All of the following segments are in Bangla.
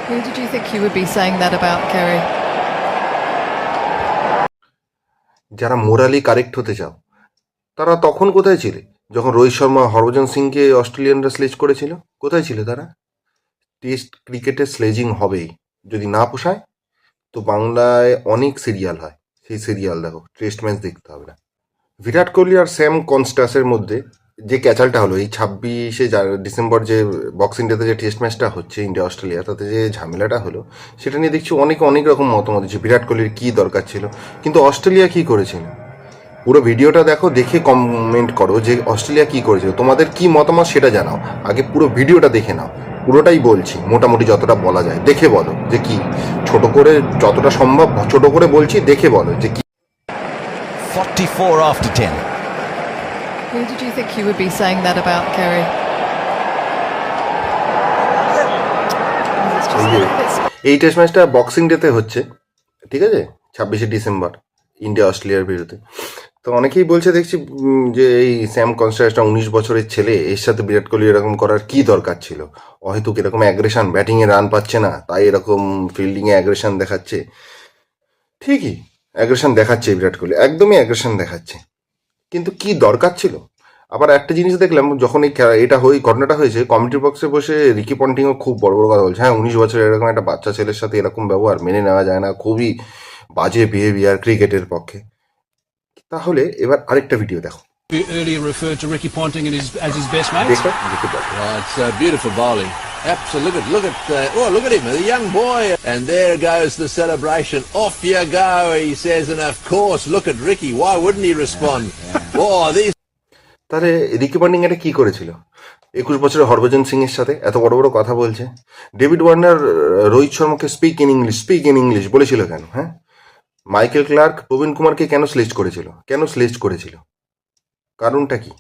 Who did you think you would be saying that about, Kerry? যারা মোরালি কারেক্ট হতে চাও তারা তখন কোথায় ছিলে যখন রোহিত শর্মা হরভজন সিংকে অস্ট্রেলিয়ানরা স্লেজ করেছিল? কোথায় ছিল তারা? টেস্ট ক্রিকেটে স্লেজিং হবেই, যদি না পোষায় তো বাংলায় অনেক সিরিয়াল হয়, সেই সিরিয়াল দেখো, টেস্ট ম্যাচ দেখতে হবে না। বিরাট কোহলি আর স্যাম কনস্টাসের মধ্যে যে ক্যাচালটা হলো এই 26শে ডিসেম্বর, যে বক্সিং ডেতে যে টেস্ট ম্যাচটা হচ্ছে ইন্ডিয়া অস্ট্রেলিয়া, তাতে যে ঝামেলাটা হলো সেটা নিয়ে দেখছি অনেকে অনেক রকম মতামত দিচ্ছে। বিরাট কোহলির কী দরকার ছিল, কিন্তু অস্ট্রেলিয়া কী করেছিল? পুরো ভিডিওটা দেখো, দেখে কমেন্ট করো যে অস্ট্রেলিয়া কী করেছিল, তোমাদের কি মতামত সেটা জানাও। আগে পুরো ভিডিওটা দেখে নাও, পুরোটাই বলছি, মোটামুটি যতটা বলা যায় দেখে বলো যে কি, ছোট করে যতটা সম্ভব ছোট করে বলছি, দেখে বলো যে কি। 44 after 10. Who did you think you would be saying that about, Kerry? It's just এই a যে little bit এই টেস্ট ম্যাচটা বক্সিং ডেতে হচ্ছে, ঠিক আছে, 26শে ডিসেম্বর ইন্ডিয়া অস্ট্রেলিয়ার বিরুদ্ধে। তো অনেকেই বলছে দেখছি যে এই স্যাম কনস্ট্যান্সটা 19 বছরের ছেলে, এর সাথে বিরাট কোহলি এরকম করার কি দরকার ছিল? হয়তো এরকম অ্যাগ্রেশন, ব্যাটিংয়ে রান পাচ্ছে না তাই এরকম ফিল্ডিংয়ে অ্যাগ্রেশন দেখাচ্ছে। ঠিকই অ্যাগ্রেশন দেখাচ্ছে বিরাট কোহলি, একদমই অ্যাগ্রেশন দেখাচ্ছে, কিন্তু কি দরকার ছিল? আবার একটা জিনিস দেখলাম, যখন এটা ঘটনাটা হয়েছে, কমিটি বক্সে বসে রিকি পন্টিংও খুব বড় বড় কথা বলছে। হ্যাঁ, 19 বছরের এরকম একটা বাচ্চা ছেলের সাথে এরকম ব্যবহার মেনে নেওয়া যায় না, খুবই বাজে বিহেভিয়ার ক্রিকেটের পক্ষে। তাহলে এবার আরেকটা ভিডিও দেখো, Earlier referred to Ricky Ponting as his best mate. দেখো দেখে বলো। Oh, it's beautiful bowling. Absolutely. Look at him, the young boy. And there goes the celebration. Off you go, he says. And of course, look at Ricky. Why wouldn't he respond? Oh, these. তাহলে রিকি পন্টিং এটা কি করেছিল? 21 বছরের হরভজন সিং এর সাথে এত বড় বড় কথা বলছে। ডেভিড ওয়ার্নার রোহিত শর্মাকে স্পিক ইন ইংলিশ বলেছিল কেন? হ্যাঁ, মাইকেল ক্লার্ক প্রবীণ কুমারকে কেন স্লেজ করেছিল? কারণটা কি?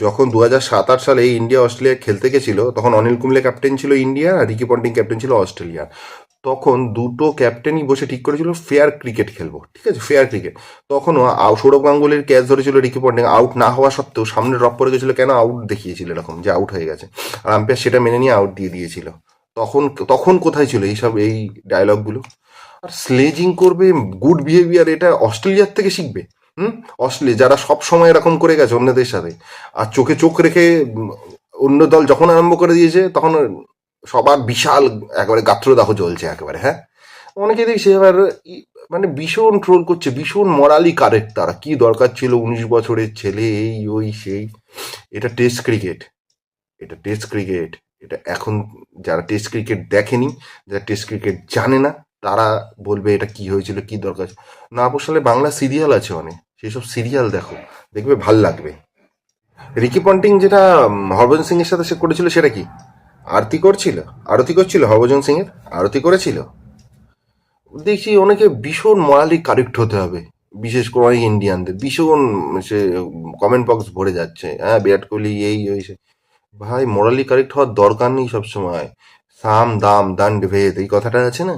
যখন 2007-8 সালে ইন্ডিয়া অস্ট্রেলিয়া খেলতে গেছিল, তখন অনিল কুম্বলে ক্যাপ্টেন ছিল ইন্ডিয়া আর রিকি পন্টিং ক্যাপ্টেন ছিল অস্ট্রেলিয়া। তখন দুটো ক্যাপ্টেনই বসে ঠিক করেছিল ফেয়ার ক্রিকেট খেলবো, ঠিক আছে, ফেয়ার ক্রিকেট। তখনও সৌরভ গাঙ্গুলির ক্যাচ ধরেছিল রিকি পন্টিং, আউট না হওয়া সত্ত্বেও সামনে ড্রপ করে গেছিল, কেন? আউট দেখিয়েছিল এরকম যে আউট হয়ে গেছে, আর আম্পায়ার সেটা মেনে নিয়ে আউট দিয়ে দিয়েছিল। তখন কোথায় ছিল এই ডায়লগগুলো? আর স্লেজিং করবে, গুড বিহেভিয়ার, এটা অস্ট্রেলিয়ার থেকে শিখবে? অস্ট্রেলিয়া যারা সব সময় এরকম করে গেছে অন্যদের সাথে, আর চোখে চোখ রেখে অন্য দল যখন আরম্ভ করে দিয়েছে তখন সবার বিশাল একেবারে গাত্রদাহ জ্বলছে একেবারে। হ্যাঁ, অনেকে দেখছি এবার মানে ভীষণ ট্রোল করছে, ভীষণ মরালি কারেক্ট। তারা কি দরকার ছিল 19 বছরের ছেলে, এই ওই সেই। এটা টেস্ট ক্রিকেট, এটা এখন যারা টেস্ট ক্রিকেট দেখেনি, যারা টেস্ট ক্রিকেট জানে না, তারা বলবে এটা কি হয়েছিল, কি দরকার। না বসালে বাংলা সিরিয়াল আছে অনেক, সেসব সিরিয়াল দেখবে ভাল লাগবে। রিকি পন্টিং যেটা হরভজন সিং এর সাথে সে করেছিল সেটা কি? আরতি করছিল হরভজন সিং এর, আরতি করেছিল। দেখছি অনেকে ভীষণ মরালি কারেক্ট হতে হবে, বিশেষ করে অনেক ইন্ডিয়ানদের ভীষণ সে কমেন্ট বক্স ভরে যাচ্ছে, হ্যাঁ বিরাট কোহলি এই ওই সে। ভাই, মোরালি কারেক্ট হওয়ার দরকার নেই সবসময়। সাম দাম দণ্ড ভেদ, এই কথাটা আছে না?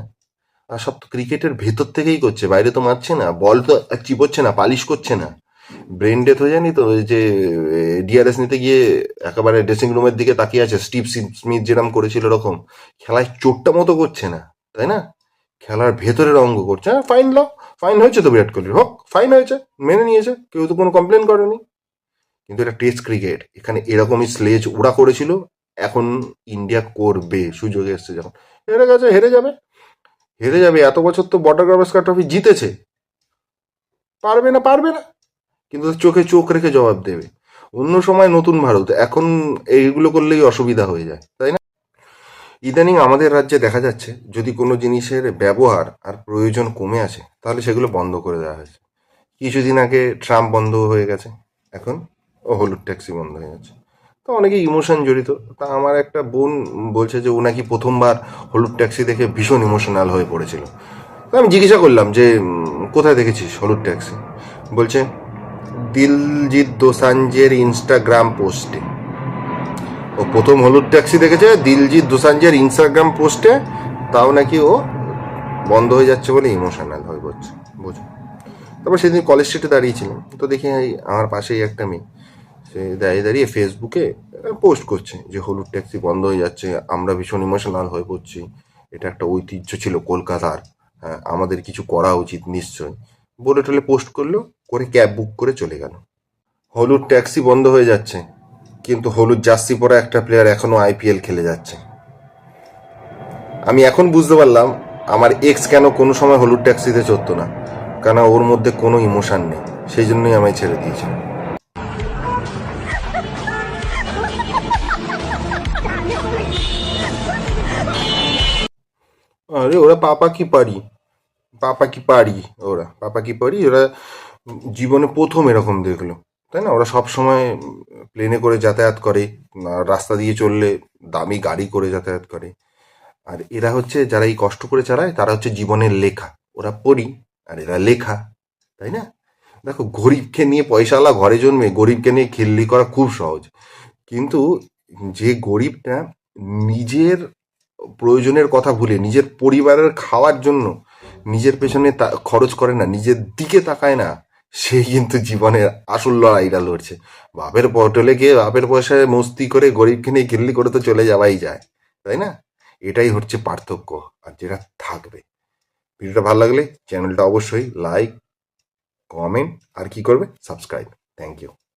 আর সব তো ক্রিকেটের ভেতর থেকেই করছে, বাইরে তো মারছে না, বল তো চিপচ্ছে না, পালিশ করছে না। ব্রেন ডেথ হয়ে যায়নি তো, ওই যে ডিআরএস নিতে গিয়ে একেবারে ড্রেসিং রুমের দিকে তাকিয়ে আছে, স্টিভ স্মিথ যেরকম করেছিল ওরকম। খেলায় চোটটা মতো করছে না, তাই না? খেলার ভেতরের অঙ্গ করছে। হ্যাঁ, ফাইন হয়েছে তো বিরাট কোহলির, হোক, ফাইন হয়েছে, মেনে নিয়েছে, কেউ তো কোনো কমপ্লেন করেনি। কিন্তু এটা টেস্ট ক্রিকেট, এখানে এরকমই স্লেজ ওরা করেছিল, এখন ইন্ডিয়া করবে, সুযোগ এসছে যখন। হেরে যাবে। এত বছর তো বর্ডার গাভাস্কার ট্রফি জিতেছে, পারবে না, কিন্তু চোখে চোখ রেখে জবাব দেবে। অন্য সময় নতুন ভারত, এখন এইগুলো করলেই অসুবিধা হয়ে যায়, তাই না? ইদানিং আমাদের রাজ্যে দেখা যাচ্ছে যদি কোনো জিনিসের ব্যবহার আর প্রয়োজন কমে আসে তাহলে সেগুলো বন্ধ করে দেওয়া হয়েছে। কিছুদিন আগে ট্রাম্প বন্ধ হয়ে গেছে, এখন হলুদ ট্যাক্সি বন্ধ হয়ে গেছে। তো অনেকে ইমোশন জড়িত। তা আমার একটা বোন বলছে যে ও নাকি প্রথমবার হলুদ ট্যাক্সি দেখে ভীষণ ইমোশনাল হয়ে পড়েছিল। তো আমি জিজ্ঞাসা করলাম যে কোথায় দেখেছিস হলুদ ট্যাক্সি? বলছে দিলজিৎ দোসাঞ্জের ইনস্টাগ্রাম পোস্টে। ও প্রথম হলুদ ট্যাক্সি দেখেছে দিলজিৎ দোসাঞ্জের ইনস্টাগ্রাম পোস্টে, তাও নাকি ও বন্ধ হয়ে যাচ্ছে বলে ইমোশনাল হয়ে পড়ছে, বুঝো। তারপর সেদিন কলেজ স্ট্রিটে দাঁড়িয়েছিলাম, তো দেখি আমার পাশেই একটা মেয়ে, সে দাঁড়িয়ে ফেসবুকে পোস্ট করছে যে হলুদ ট্যাক্সি বন্ধ হয়ে যাচ্ছে, আমরা ভীষণ ইমোশনাল হয়ে পড়ছি, এটা একটা ঐতিহ্য ছিল কলকাতার, হ্যাঁ আমাদের কিছু করা উচিত নিশ্চয়, বলে টলে পোস্ট করলো, করে ক্যাব বুক করে চলে গেল। হলুদ ট্যাক্সি বন্ধ হয়ে যাচ্ছে, কিন্তু হলুদ জার্সি পরা একটা প্লেয়ার এখনো আইপিএল খেলে যাচ্ছে। আমি এখন বুঝতে পারলাম আমার এক্স কেন কোনো সময় হলুদ ট্যাক্সিতে চড়তো না, কারণ ওর মধ্যে কোনো ইমোশন নেই, সেই জন্যই আমায় ছেড়ে দিয়েছিল। আরে ওরা পাপা কি পারি, পাপা কি পারি, ওরা পাপা কি পারি, ওরা জীবনে প্রথম এরকম দেখলো, তাই না? ওরা সব সময় প্লেনে করে যাতায়াত করে, আর রাস্তা দিয়ে চললে দামি গাড়ি করে যাতায়াত করে। আর এরা হচ্ছে যারা এই কষ্ট করে চালায়, তারা হচ্ছে জীবনের লেখা। ওরা পড়ি আর এরা লেখা, তাই না? দেখো, গরিবকে নিয়ে, পয়সাওয়ালা ঘরে জন্মে গরিবকে নিয়ে খিল্লি করা খুব সহজ, কিন্তু যে গরিবটা নিজের প্রয়োজনের কথা ভুলে নিজের পরিবারের খাওয়ার জন্য নিজের পেছনে খরচ করে না, নিজের দিকে তাকায় না, সে কিন্তু জীবনের আসল লড়াইটা লড়ছে। বাপের পটলে গিয়ে বাপের পয়সায় মস্তি করে গরিবকে নিয়ে খিল্লি করে তো চলে যাওয়াই যায়, তাই না? এটাই হচ্ছে পার্থক্য, আর যেটা থাকবে। ভিডিওটা ভালো লাগলে চ্যানেলটা অবশ্যই লাইক, কমেন্ট আর কি করবে, সাবস্ক্রাইব। Thank you.